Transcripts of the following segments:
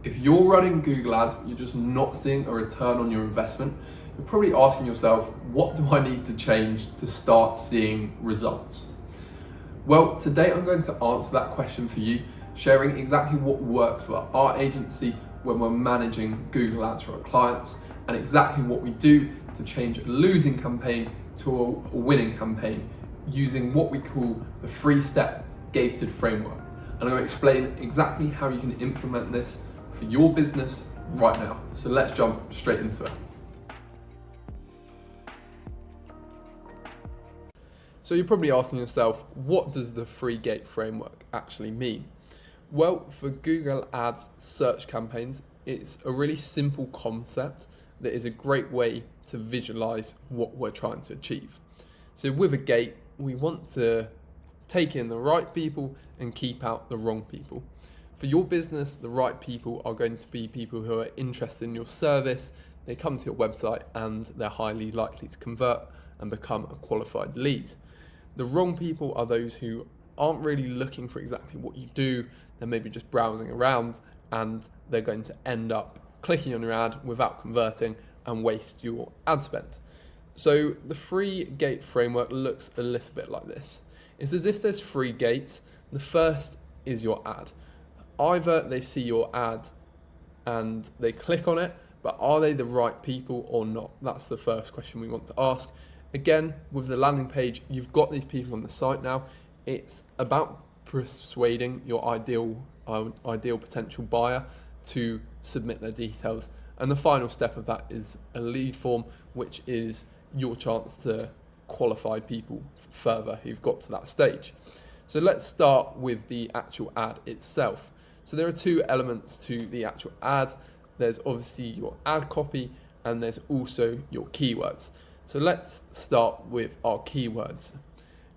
If you're running Google Ads, but you're just not seeing a return on your investment, you're probably asking yourself, what do I need to change to start seeing results? Well, today I'm going to answer that question for you, sharing exactly what works for our agency when we're managing Google Ads for our clients, and exactly what we do to change a losing campaign to a winning campaign using what we call the 3-step gated framework. And I'm going to explain exactly how you can implement this for your business right now. So let's jump straight into it. So you're probably asking yourself, what does the 3-gate framework actually mean? Well, for Google Ads search campaigns, it's a really simple concept that is a great way to visualize what we're trying to achieve. So with a gate, we want to take in the right people and keep out the wrong people. For your business, the right people are going to be people who are interested in your service, they come to your website and they're highly likely to convert and become a qualified lead. The wrong people are those who aren't really looking for exactly what you do, they're maybe just browsing around and they're going to end up clicking on your ad without converting and waste your ad spend. So the 3-gate framework looks a little bit like this. It's as if there's 3 gates. The first is your ad. Either they see your ad and they click on it, but are they the right people or not? That's the first question we want to ask. Again, with the landing page, you've got these people on the site now. It's about persuading your ideal potential buyer to submit their details. And the final step of that is a lead form, which is your chance to qualify people further who've got to that stage. So let's start with the actual ad itself. So there are 2 elements to the actual ad. There's obviously your ad copy and there's also your keywords. So let's start with our keywords.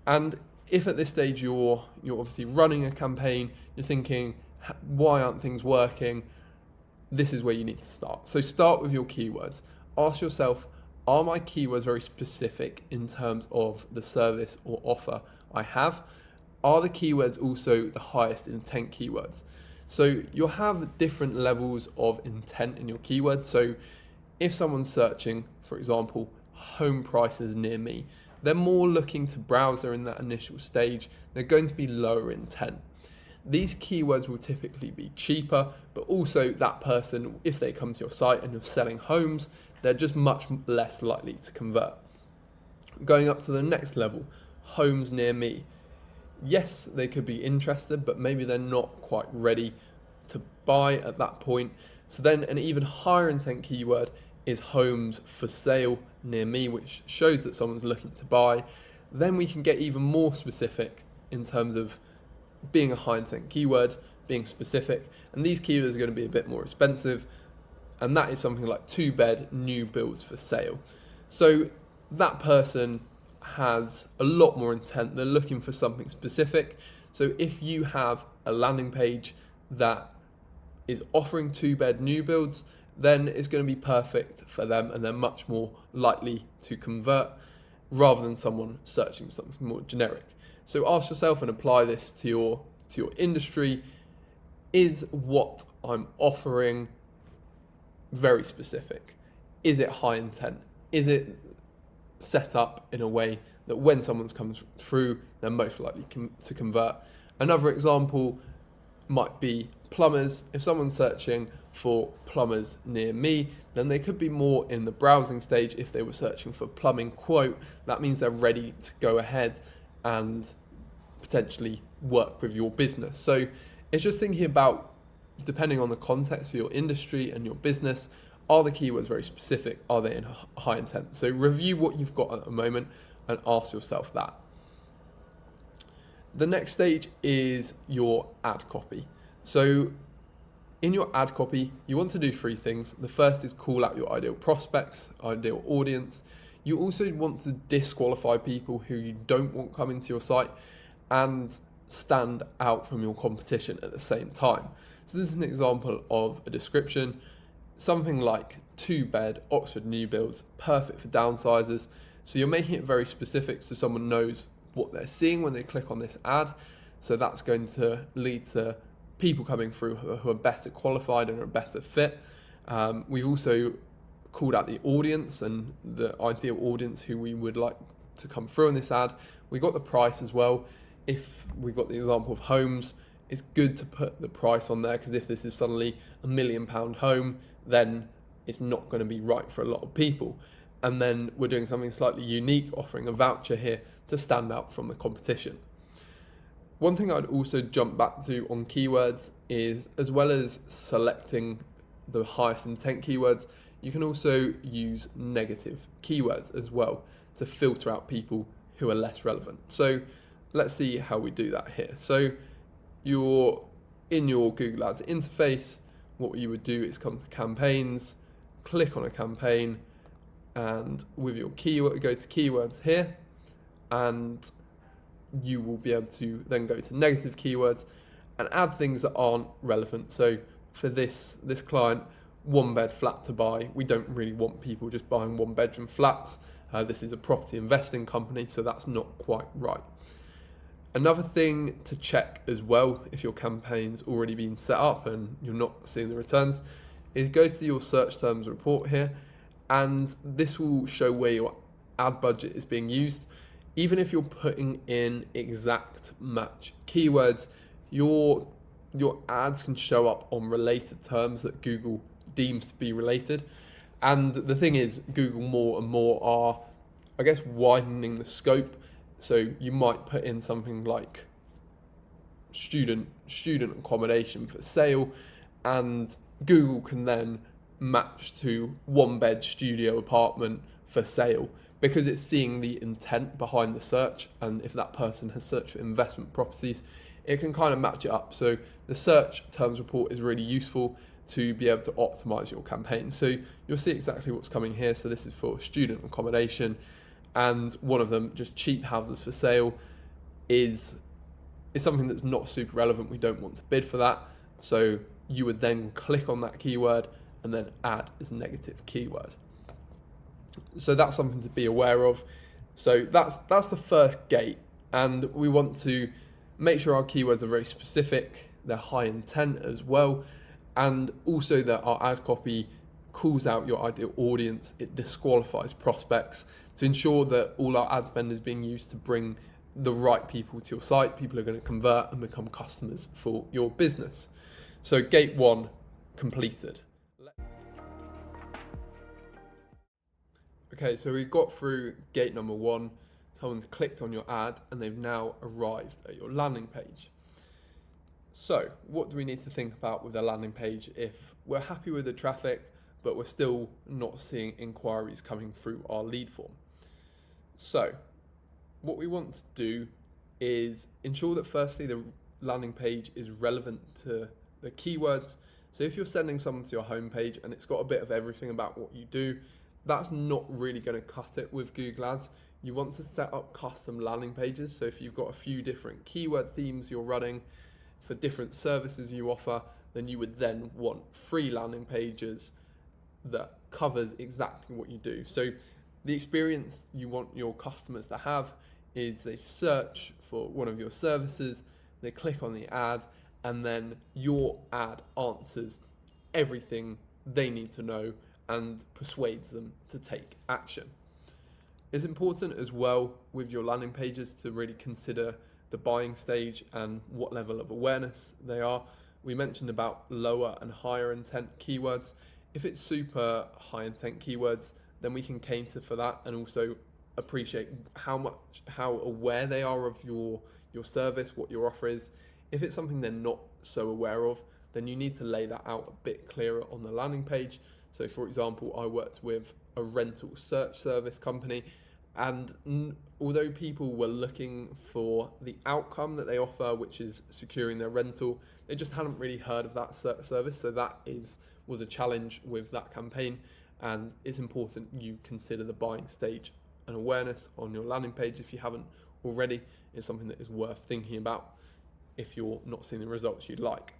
And if at this stage you're obviously running a campaign, you're thinking, why aren't things working? This is where you need to start. So start with your keywords. Ask yourself, are my keywords very specific in terms of the service or offer I have? Are the keywords also the highest intent keywords? So you'll have different levels of intent in your keywords. So if someone's searching, for example, home prices near me, they're more looking to browse in that initial stage. They're going to be lower intent. These keywords will typically be cheaper, but also that person, if they come to your site and you're selling homes, they're just much less likely to convert. Going up to the next level, homes near me. Yes, they could be interested, but maybe they're not quite ready to buy at that point. So then an even higher intent keyword is homes for sale near me, which shows that someone's looking to buy. Then we can get even more specific in terms of being a high intent keyword, being specific, and these keywords are going to be a bit more expensive, and that is something like 2-bed new builds for sale. So that person has a lot more intent. They're looking for something specific. So if you have a landing page that is offering 2-bed new builds, then it's going to be perfect for them and they're much more likely to convert rather than someone searching something more generic. So ask yourself and apply this to your industry. Is what I'm offering very specific? Is it high intent? Is it set up in a way that when someone comes through, they're most likely to convert? Another example might be plumbers. If someone's searching for plumbers near me, then they could be more in the browsing stage. If they were searching for plumbing quote, that means they're ready to go ahead and potentially work with your business. So it's just thinking about, depending on the context for your industry and your business, are the keywords very specific? Are they in high intent? So review what you've got at the moment and ask yourself that. The next stage is your ad copy. So in your ad copy, you want to do 3 things. The first is call out your ideal prospects, ideal audience. You also want to disqualify people who you don't want coming to your site and stand out from your competition at the same time. So this is an example of a description, something like 2-bed Oxford new builds, perfect for downsizers. So you're making it very specific so someone knows what they're seeing when they click on this ad. So that's going to lead to people coming through who are better qualified and are a better fit. We've also called out the audience and the ideal audience who we would like to come through in this ad. We got the price as well. If we've got the example of homes, it's good to put the price on there, because if this is suddenly £1 million home, then it's not going to be right for a lot of people. And then we're doing something slightly unique, offering a voucher here to stand out from the competition. One thing I'd also jump back to on keywords is, as well as selecting the highest intent keywords, you can also use negative keywords as well to filter out people who are less relevant. So let's see how we do that here. So you're in your Google Ads interface. What you would do is come to campaigns, click on a campaign, and with your keyword, go to keywords here, and you will be able to then go to negative keywords and add things that aren't relevant. So for this client, 1-bed flat to buy, we don't really want people just buying 1-bedroom flats. This is a property investing company, so that's not quite right. Another thing to check as well, if your campaign's already been set up and you're not seeing the returns, is go to your search terms report here, and this will show where your ad budget is being used. Even if you're putting in exact match keywords, your ads can show up on related terms that Google deems to be related. And the thing is, Google more and more are, I guess, widening the scope. So you might put in something like student accommodation for sale, and Google can then match to 1-bed studio apartment for sale, because it's seeing the intent behind the search. And if that person has searched for investment properties, it can kind of match it up. So the search terms report is really useful to be able to optimize your campaign. So you'll see exactly what's coming here. So this is for student accommodation, and one of them, just cheap houses for sale, is something that's not super relevant. We don't want to bid for that. So you would then click on that keyword and then add as a negative keyword. So that's something to be aware of. So that's the first gate, and we want to make sure our keywords are very specific, they're high intent as well, and also that our ad copy calls out your ideal audience, it disqualifies prospects, to ensure that all our ad spend is being used to bring the right people to your site. People are going to convert and become customers for your business. So gate 1 completed. Okay, so we got through gate number 1. Someone's clicked on your ad and they've now arrived at your landing page. So what do we need to think about with a landing page if we're happy with the traffic, but we're still not seeing inquiries coming through our lead form? So what we want to do is ensure that firstly the landing page is relevant to the keywords. So if you're sending someone to your homepage and it's got a bit of everything about what you do, that's not really going to cut it with Google Ads. You want to set up custom landing pages. So if you've got a few different keyword themes you're running for different services you offer, then you would then want free landing pages that covers exactly what you do. So the experience you want your customers to have is they search for one of your services, they click on the ad, and then your ad answers everything they need to know and persuades them to take action. It's important as well with your landing pages to really consider the buying stage and what level of awareness they are. We mentioned about lower and higher intent keywords. If it's super high intent keywords, then we can cater for that and also appreciate how aware they are of your service, what your offer is. If it's something they're not so aware of, then you need to lay that out a bit clearer on the landing page. So for example, I worked with a rental search service company, and although people were looking for the outcome that they offer, which is securing their rental, they just hadn't really heard of that search service. So that was a challenge with that campaign, and it's important you consider the buying stage and awareness on your landing page if you haven't already. It's something that is worth thinking about if you're not seeing the results you'd like.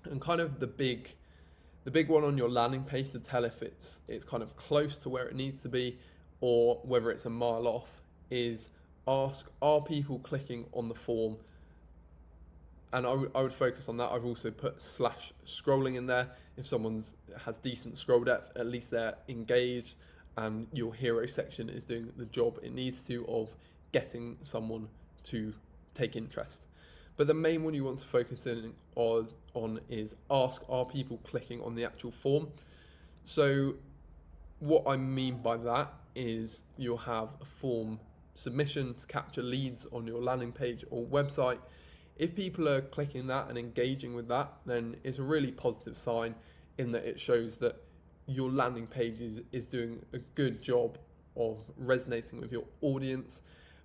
And kind of the big one on your landing page to tell if it's kind of close to where it needs to be or whether it's a mile off is ask, are people clicking on the form and I would focus on that. I've also put slash scrolling in there. If someone's has decent scroll depth, at least they're engaged, and your hero section is doing the job it needs to of getting someone to take interest. But the main one you want to focus in on is ask, are people clicking on the actual form? So what I mean by that is you'll have a form submission to capture leads on your landing page or website. If people are clicking that and engaging with that, then it's a really positive sign in that it shows that your landing page is doing a good job of resonating with your audience.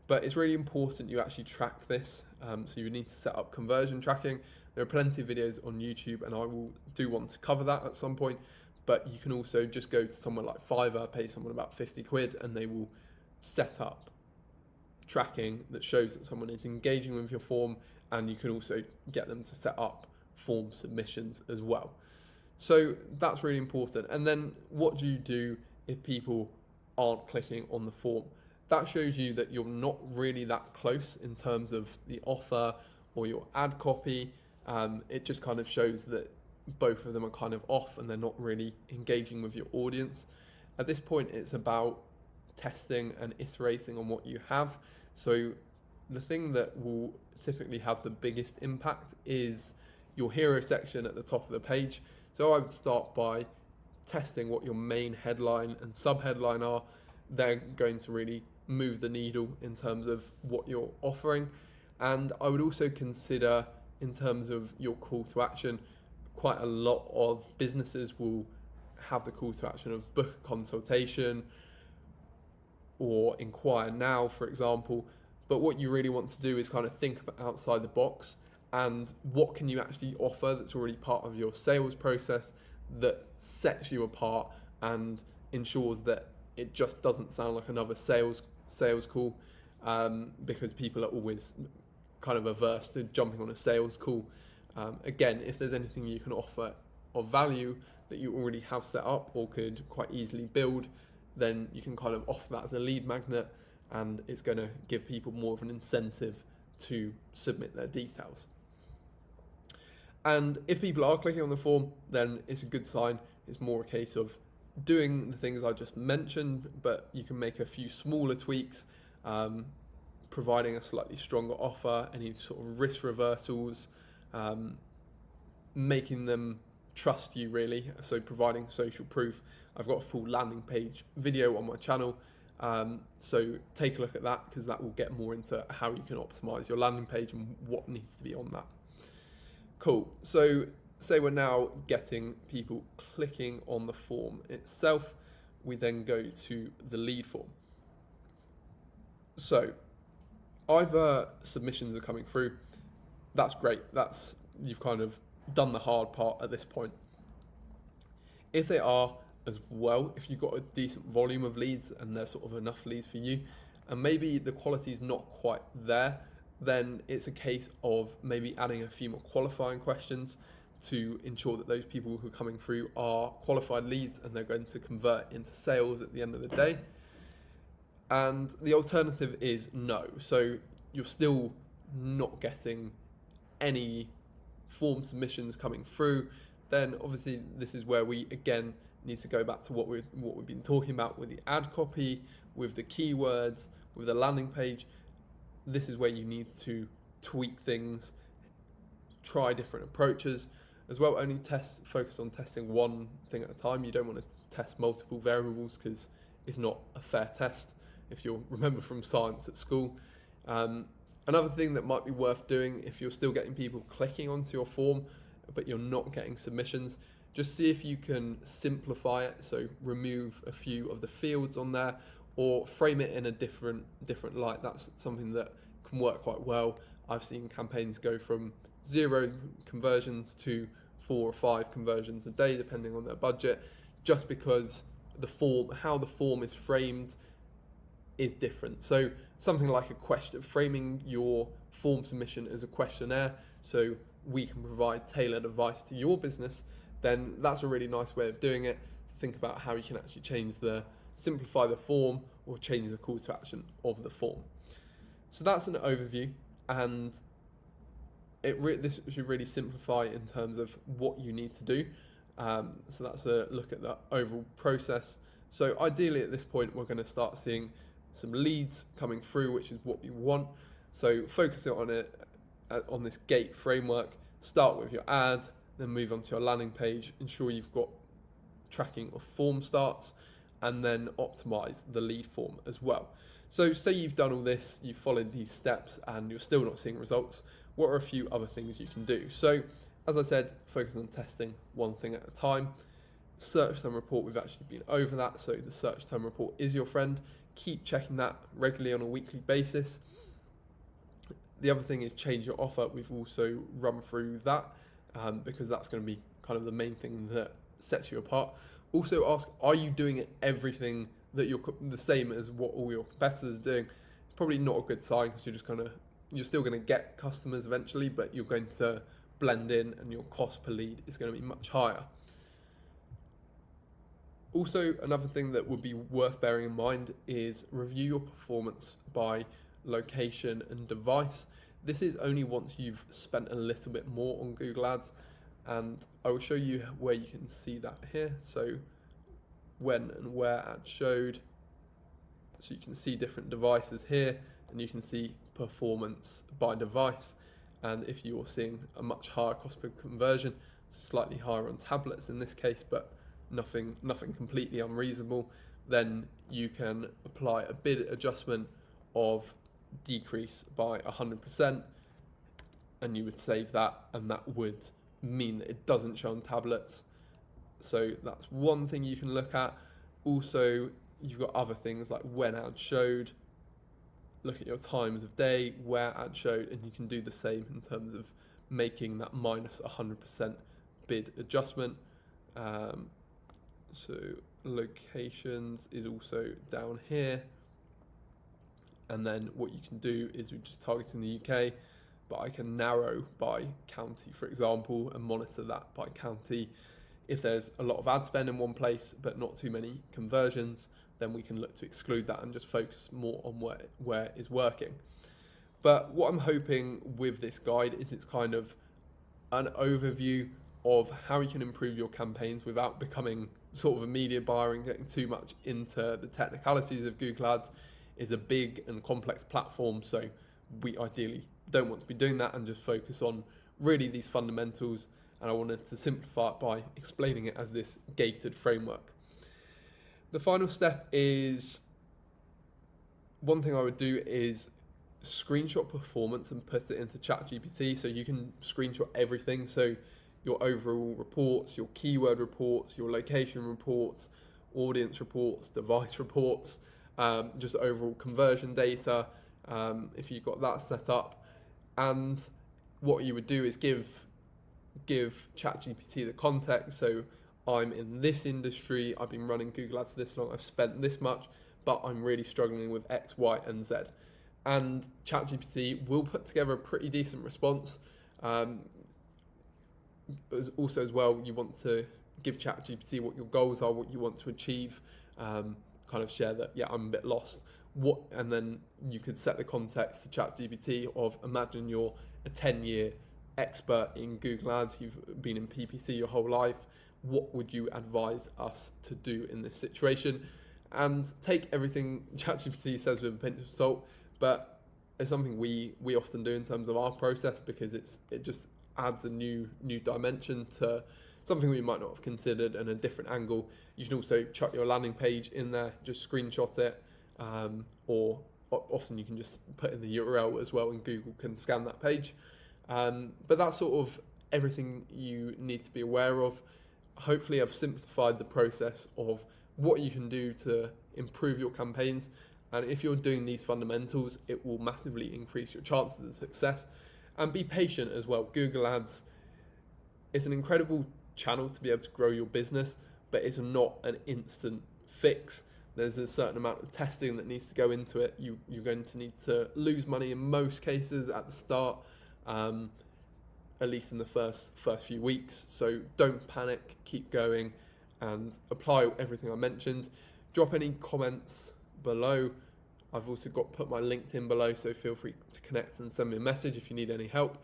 But it's really important you actually track this. So you need to set up conversion tracking. There are plenty of videos on YouTube, and I will do want to cover that at some point. But you can also just go to somewhere like Fiverr, pay someone about 50 quid, and they will set up tracking that shows that someone is engaging with your form, and you can also get them to set up form submissions as well. So that's really important. And then what do you do if people aren't clicking on the form? That shows you that you're not really that close in terms of the offer or your ad copy. It just kind of shows that both of them are kind of off and they're not really engaging with your audience. At this point, it's about testing and iterating on what you have. So the thing that will typically have the biggest impact is your hero section at the top of the page. So I would start by testing what your main headline and sub-headline are. They're going to really move the needle in terms of what you're offering. And I would also consider, in terms of your call to action, quite a lot of businesses will have the call to action of book a consultation or inquire now, for example. But what you really want to do is kind of think about outside the box and what can you actually offer that's already part of your sales process that sets you apart and ensures that it just doesn't sound like another sales call, because people are always kind of averse to jumping on a sales call. Again, if there's anything you can offer of value that you already have set up or could quite easily build, then you can kind of offer that as a lead magnet, and it's going to give people more of an incentive to submit their details. And if people are clicking on the form, then it's a good sign. It's more a case of doing the things I just mentioned, but you can make a few smaller tweaks, providing a slightly stronger offer, any sort of risk reversals, making them trust you really. So providing social proof. I've got a full landing page video on my channel. So take a look at that, because that will get more into how you can optimize your landing page and what needs to be on that. Cool. So say we're now getting people clicking on the form itself. We then go to the lead form. So either submissions are coming through. That's great. You've kind of done the hard part at this point. If they are as well, if you've got a decent volume of leads and there's sort of enough leads for you, and maybe the quality is not quite there, then it's a case of maybe adding a few more qualifying questions to ensure that those people who are coming through are qualified leads and they're going to convert into sales at the end of the day. And the alternative is no. So you're still not getting any form submissions coming through. Then obviously this is where we again need to go back to what we've been talking about with the ad copy, with the keywords, with the landing page. This is where you need to tweak things, try different approaches as well. Only focus on testing one thing at a time. You don't want to test multiple variables because it's not a fair test, if you'll remember from science at school. Another thing that might be worth doing if you're still getting people clicking onto your form but you're not getting submissions, just see if you can simplify it. So remove a few of the fields on there or frame it in a different light. That's something that can work quite well. I've seen campaigns go from 0 conversions to 4 or 5 conversions a day, depending on their budget, just because how the form is framed is different. So something like a question, framing your form submission as a questionnaire, so we can provide tailored advice to your business, then that's a really nice way of doing it. To think about how you can actually simplify the form or change the call to action of the form. So that's an overview. And this should really simplify in terms of what you need to do. So that's a look at the overall process. So ideally at this point, we're going to start seeing some leads coming through, which is what we want. So focusing on it, on this gate framework, start with your ad, then move on to your landing page, ensure you've got tracking of form starts, and then optimize the lead form as well. So say you've done all this, you've followed these steps and you're still not seeing results, what are a few other things you can do? So as I said, focus on testing one thing at a time. Search term report, we've actually been over that, so the search term report is your friend. Keep checking that regularly on a weekly basis. The other thing is change your offer. We've also run through that because that's going to be kind of the main thing that sets you apart. Also ask, are you doing everything that you're the same as what all your competitors are doing? It's probably not a good sign because you're still going to get customers eventually, but you're going to blend in and your cost per lead is going to be much higher. Also, another thing that would be worth bearing in mind is review your performance by location and device. This is only once you've spent a little bit more on Google Ads, and I will show you where you can see that here. So when and where ads showed. So you can see different devices here, and you can see performance by device. And if you're seeing a much higher cost per conversion, slightly higher on tablets in this case, but nothing completely unreasonable, then you can apply a bid adjustment of decrease by 100%, and you would save that, and that would mean that it doesn't show on tablets. So that's one thing you can look at. Also, you've got other things like when ads showed, look at your times of day, where ads showed, and you can do the same in terms of making that minus 100% bid adjustment. So locations is also down here. And then what you can do is we're just targeting the UK, but I can narrow by county, for example, and monitor that by county. If there's a lot of ad spend in one place, but not too many conversions, then we can look to exclude that and just focus more on where is working. But what I'm hoping with this guide is it's kind of an overview of how you can improve your campaigns without becoming sort of a media buyer and getting too much into the technicalities of Google Ads. Is a big and complex platform, so we ideally don't want to be doing that and just focus on really these fundamentals, and I wanted to simplify it by explaining it as this gated framework. The final step is, one thing I would do is screenshot performance and put it into ChatGPT, so you can screenshot everything, so your overall reports, your keyword reports, your location reports, audience reports, device reports, just overall conversion data, if you've got that set up. And what you would do is give ChatGPT the context. So I'm in this industry, I've been running Google Ads for this long, I've spent this much, but I'm really struggling with X, Y, and Z. And ChatGPT will put together a pretty decent response. Also as well, you want to give ChatGPT what your goals are, what you want to achieve, kind of share that, yeah, I'm a bit lost. And then you could set the context to ChatGPT of, imagine you're a 10-year expert in Google Ads, you've been in PPC your whole life, what would you advise us to do in this situation? And take everything ChatGPT says with a pinch of salt, but it's something we often do in terms of our process, because it just adds a new dimension to something we might not have considered and a different angle. You can also chuck your landing page in there, just screenshot it, or often you can just put in the URL as well and Google can scan that page. But that's sort of everything you need to be aware of. Hopefully I've simplified the process of what you can do to improve your campaigns, and if you're doing these fundamentals, it will massively increase your chances of success. And be patient as well. Google Ads is an incredible channel to be able to grow your business, but it's not an instant fix. There's a certain amount of testing that needs to go into it. You're going to need to lose money in most cases at the start, at least in the first few weeks. So don't panic, keep going and apply everything I mentioned. Drop any comments below. I've also put my LinkedIn below, so feel free to connect and send me a message if you need any help.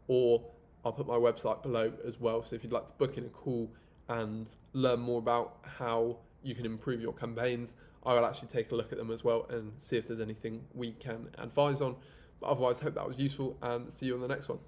or I'll put my website below as well. So if you'd like to book in a call and learn more about how you can improve your campaigns, I will actually take a look at them as well and see if there's anything we can advise on. But otherwise, hope that was useful, and see you on the next one.